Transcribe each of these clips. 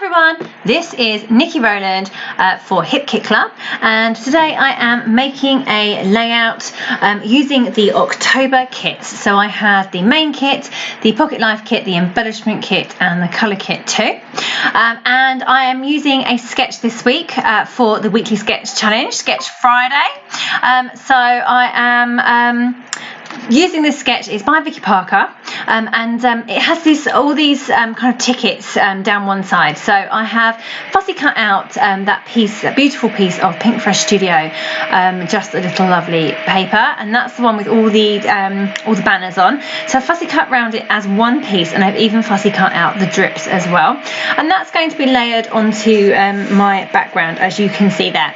everyone, this is Nikki Rowland for Hip Kit Club, and today I am making a layout using the October kits. So I have the main kit, the pocket life kit, the embellishment kit and the colour kit too. And I am using a sketch this week for the weekly sketch challenge, Sketch Friday. So I am using this sketch is by Vicky Parker, and it has all these kind of tickets down one side. So I have fussy cut out that beautiful piece of Pinkfresh Studio, just a little lovely paper, and that's the one with all the banners on. So I've fussy cut around it as one piece, and I've even fussy cut out the drips as well, and that's going to be layered onto my background, as you can see there.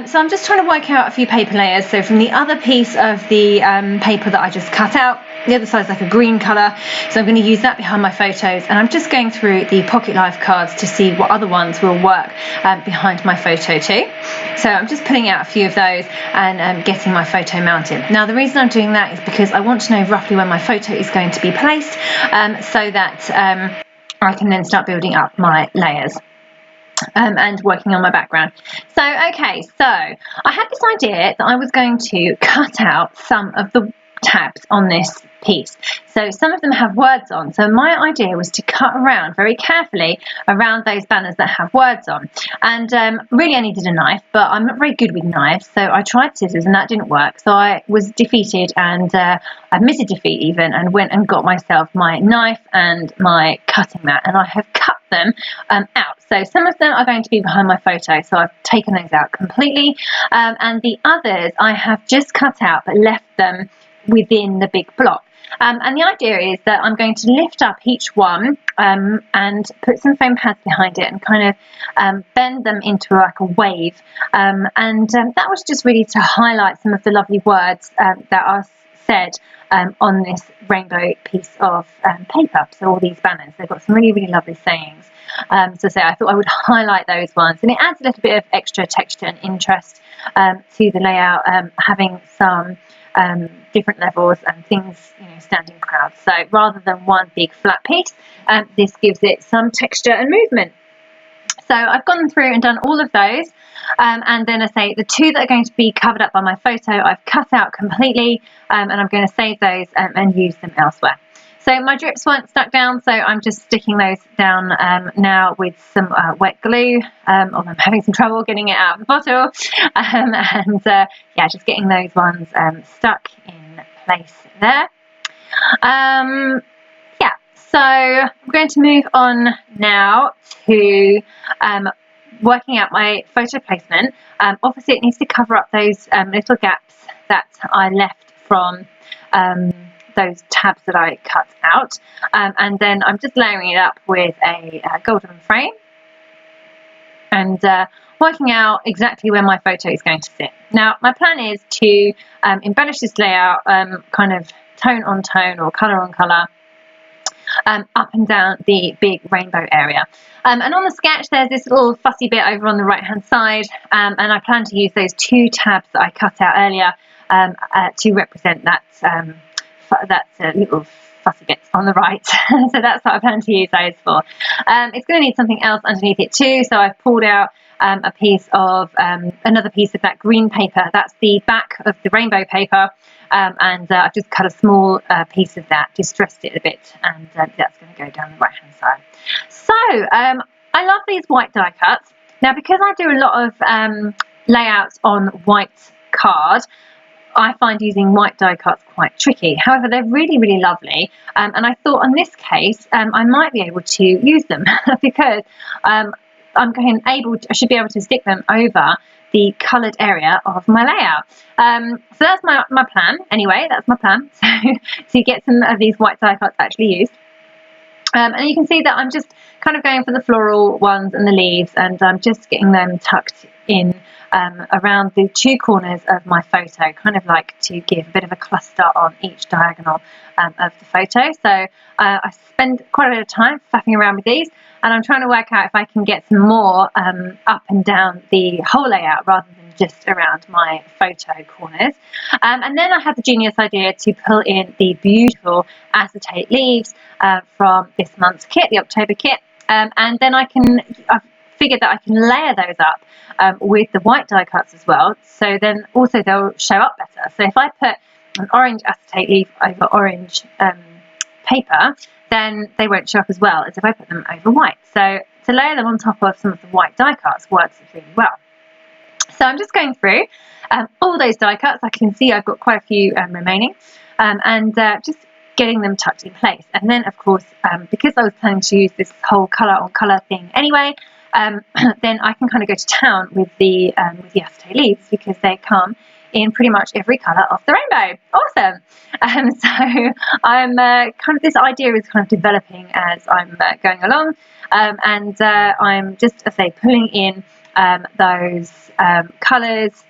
So I'm just trying to work out a few paper layers. So from the other piece of the paper that I just cut out, the other side is like a green colour, so I'm going to use that behind my photos, and I'm just going through the pocket life cards to see what other ones will work behind my photo too. So I'm just pulling out a few of those and getting my photo mounted. Now the reason I'm doing that is because I want to know roughly where my photo is going to be placed, so that I can then start building up my layers. And working on my background. So okay, so I had this idea that I was going to cut out some of the tabs on this piece. So some of them have words on, so my idea was to cut around very carefully around those banners that have words on, and really I needed a knife, but I'm not very good with knives, so I tried scissors and that didn't work. So I was defeated and admitted defeat even, and went and got myself my knife and my cutting mat, and I have cut them out. So some of them are going to be behind my photo, so I've taken those out completely, and the others I have just cut out but left them within the big block. And the idea is that I'm going to lift up each one and put some foam pads behind it and kind of bend them into like a wave, and that was just really to highlight some of the lovely words that are said on this rainbow piece of paper. So all these banners, they've got some really, really lovely sayings. So I thought I would highlight those ones, and it adds a little bit of extra texture and interest to the layout, having some different levels and things, standing proud. So rather than one big flat piece, this gives it some texture and movement. So I've gone through and done all of those, and then I say the two that are going to be covered up by my photo I've cut out completely, and I'm going to save those and use them elsewhere. So my drips weren't stuck down, so I'm just sticking those down now with some wet glue, although I'm having some trouble getting it out of the bottle, and yeah, just getting those ones stuck in place there. Yeah, so I'm going to move on now to working out my photo placement. Obviously it needs to cover up those little gaps that I left from those tabs that I cut out, and then I'm just layering it up with a golden frame and working out exactly where my photo is going to sit. Now my plan is to embellish this layout kind of tone on tone or colour on colour, up and down the big rainbow area. And on the sketch there's this little fussy bit over on the right hand side, and I plan to use those two tabs that I cut out earlier to represent that little fussy bits on the right. So that's what I plan to use those for. It's going to need something else underneath it too, so I've pulled out a piece of another piece of that green paper. That's the back of the rainbow paper, and I've just cut a small piece of that, distressed it a bit, and that's going to go down the right hand side. So I love these white die cuts. Now because I do a lot of layouts on white card, I find using white die cuts quite tricky. However, they're really, really lovely, and I thought on this case I might be able to use them because I should be able to stick them over the coloured area of my layout. So that's my plan. Anyway, that's my plan. So to get some of these white die cuts actually used. And you can see that I'm just kind of going for the floral ones and the leaves, and I'm just getting them tucked in around the two corners of my photo, kind of like to give a bit of a cluster on each diagonal of the photo. So I spend quite a bit of time faffing around with these, and I'm trying to work out if I can get some more up and down the whole layout rather than just around my photo corners. And then I had the genius idea to pull in the beautiful acetate leaves from this month's kit, the October kit, and then I've figured that I can layer those up with the white die cuts as well, so then also they'll show up better. So if I put an orange acetate leaf over orange paper, then they won't show up as well as if I put them over white. So to layer them on top of some of the white die cuts works really well. So I'm just going through all those die cuts. I can see I've got quite a few remaining, and just getting them tucked in place. And then of course, because I was planning to use this whole colour on colour thing anyway, then I can kind of go to town with the acetate leaves, because they come in pretty much every colour of the rainbow. Awesome. So I'm kind of, this idea is kind of developing as I'm going along, and I'm just, I say, pulling in those colours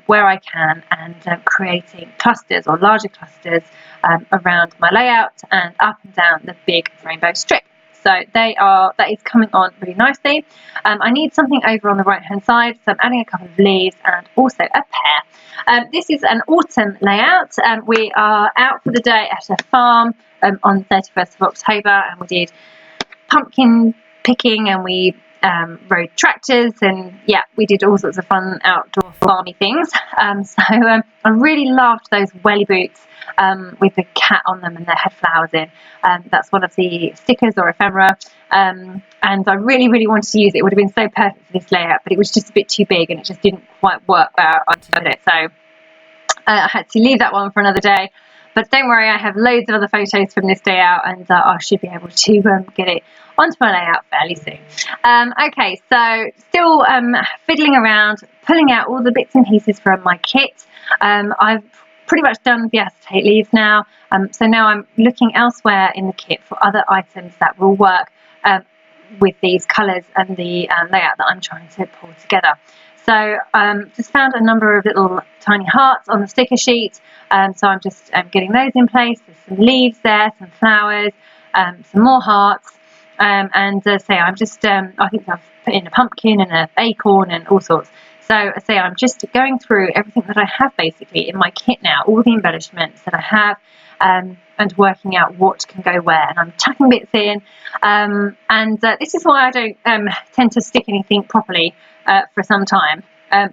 where I can, and creating clusters or larger clusters around my layout and up and down the big rainbow strip. So that is coming on really nicely. I need something over on the right hand side, so I'm adding a couple of leaves and also a pear. This is an autumn layout. We are out for the day at a farm on the 31st of October, and we did pumpkin picking, and we rode tractors, and yeah, we did all sorts of fun outdoor farmy things. So I really loved those welly boots with the cat on them and they had flowers in. That's one of the stickers or ephemera, and I really wanted to use it. It would have been so perfect for this layout, but it was just a bit too big and it just didn't quite work where I wanted it. So I had to leave that one for another day. But don't worry, I have loads of other photos from this day out, and I should be able to get it onto my layout fairly soon. Okay, so still fiddling around, pulling out all the bits and pieces from my kit. I've pretty much done the acetate leaves now, so now I'm looking elsewhere in the kit for other items that will work with these colours and the layout that I'm trying to pull together. So just found a number of little tiny hearts on the sticker sheet, so I'm just getting those in place. There's some leaves there, some flowers, some more hearts, and say I'm just, I think I've put in a pumpkin and an acorn and all sorts. So say I'm just going through everything that I have basically in my kit now, all the embellishments that I have, and working out what can go where, and I'm tucking bits in, and this is why I don't tend to stick anything properly for some time,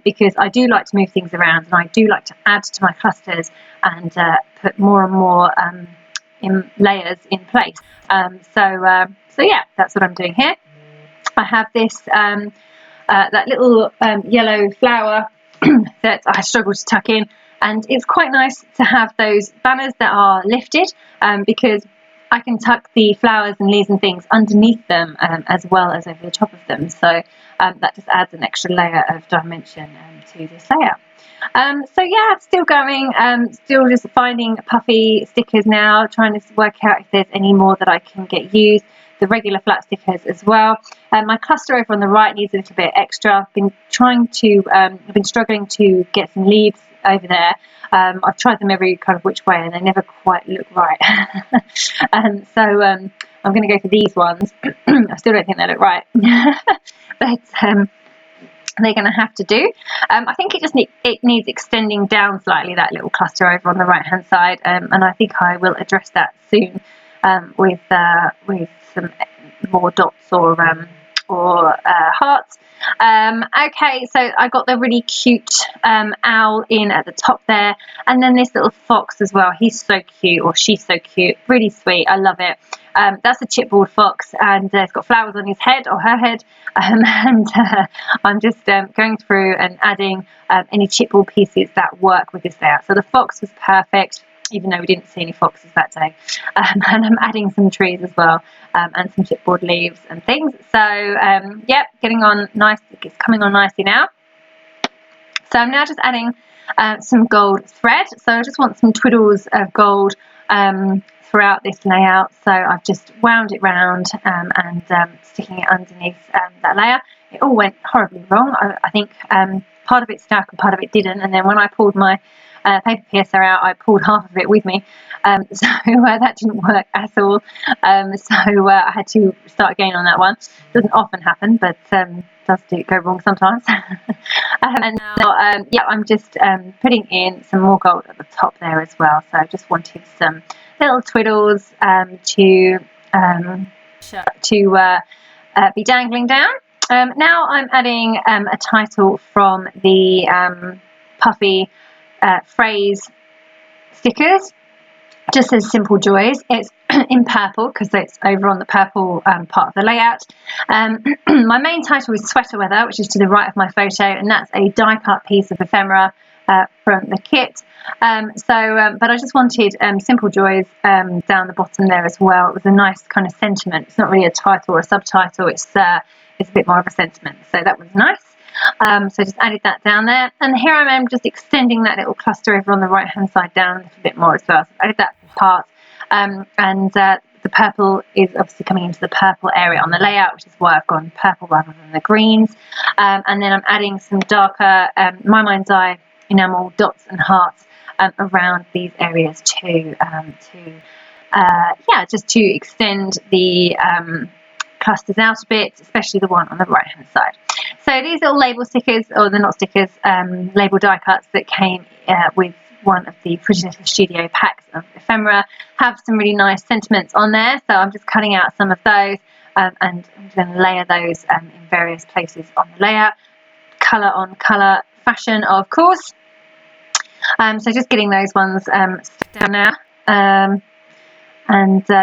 because I do like to move things around, and I do like to add to my clusters and put more and more layers in place. So yeah, that's what I'm doing here. I have this that little yellow flower that I struggle to tuck in, and it's quite nice to have those banners that are lifted, because I can tuck the flowers and leaves and things underneath them as well as over the top of them. So that just adds an extra layer of dimension to this layout. So yeah, still going, still just finding puffy stickers now, trying to work out if there's any more that I can get used. The regular flat stickers as well. My cluster over on the right needs a little bit extra. I've been struggling to get some leaves over there. I've tried them every kind of which way, and they never quite look right. So I'm going to go for these ones. I still don't think they look right, but they're going to have to do. I think it needs extending down slightly, that little cluster over on the right hand side, and I think I will address that soon with some more dots or hearts. Okay, so I got the really cute owl in at the top there, and then this little fox as well. He's so cute, or she's so cute, really sweet. I love it. That's a chipboard fox, and it's got flowers on his head or her head, and I'm just going through and adding any chipboard pieces that work with this layout. So the fox was perfect, even though we didn't see any foxes that day, and I'm adding some trees as well, and some chipboard leaves and things. So yep, getting on nice. It's coming on nicely now. So I'm now just adding some gold thread. So I just want some twiddles of gold throughout this layout. So I've just wound it round and sticking it underneath that layer. It all went horribly wrong. I think part of it stuck and part of it didn't, and then when I pulled my paper piercer out, I pulled half of it with me, so that didn't work at all. So I had to start again on that one. Doesn't often happen, but does go wrong sometimes. And now, yeah, I'm just putting in some more gold at the top there as well. So I just wanted some little twiddles to be dangling down. Now I'm adding a title from the puffy phrase stickers. Just says Simple Joys. It's in purple because it's over on the purple part of the layout. My main title is Sweater Weather, which is to the right of my photo, and that's a die cut piece of ephemera from the kit. But I just wanted Simple Joys down the bottom there as well. It was a nice kind of sentiment. It's not really a title or a subtitle. It's a bit more of a sentiment. So that was nice. So just added that down there, and here I am just extending that little cluster over on the right hand side down a little bit more as well. So I added that part, and the purple is obviously coming into the purple area on the layout, which is why I've gone purple rather than the greens. And then I'm adding some darker My Mind's Eye enamel dots and hearts around these areas too, just to extend the clusters out a bit, especially the one on the right hand side. So these little label stickers, or they're not stickers, label die cuts that came with one of the Pinkfresh Studio packs of ephemera, have some really nice sentiments on there. So I'm just cutting out some of those, and I'm going to layer those in various places on the layout, colour on colour fashion, of course. So just getting those ones stuck down now.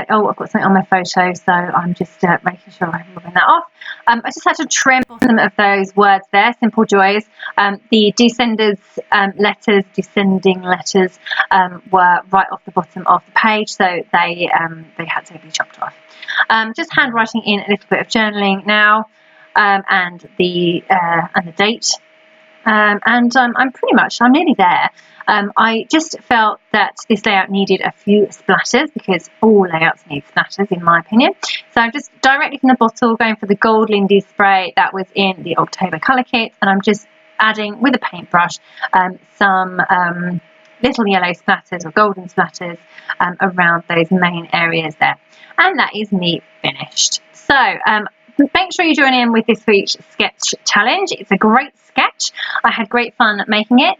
Oh, I've got something on my photo, so I'm just making sure I'm moving that off. I just had to trim some of those words there, Simple Joys. The descending letters were right off the bottom of the page, so they had to be chopped off. Just handwriting in a little bit of journaling now, and the date. I'm nearly there. I just felt that this layout needed a few splatters, because all layouts need splatters in my opinion. So I'm just directly from the bottle going for the gold Lindy spray that was in the October colour kit, and I'm just adding with a paintbrush some little yellow splatters or golden splatters around those main areas there. And that is me finished. So make sure you join in with this week's sketch challenge. It's a great sketch. I had great fun making it.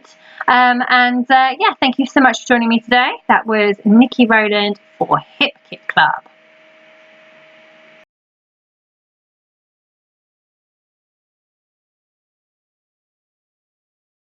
Thank you so much for joining me today. That was Niki Rowland for Hip Kit Club.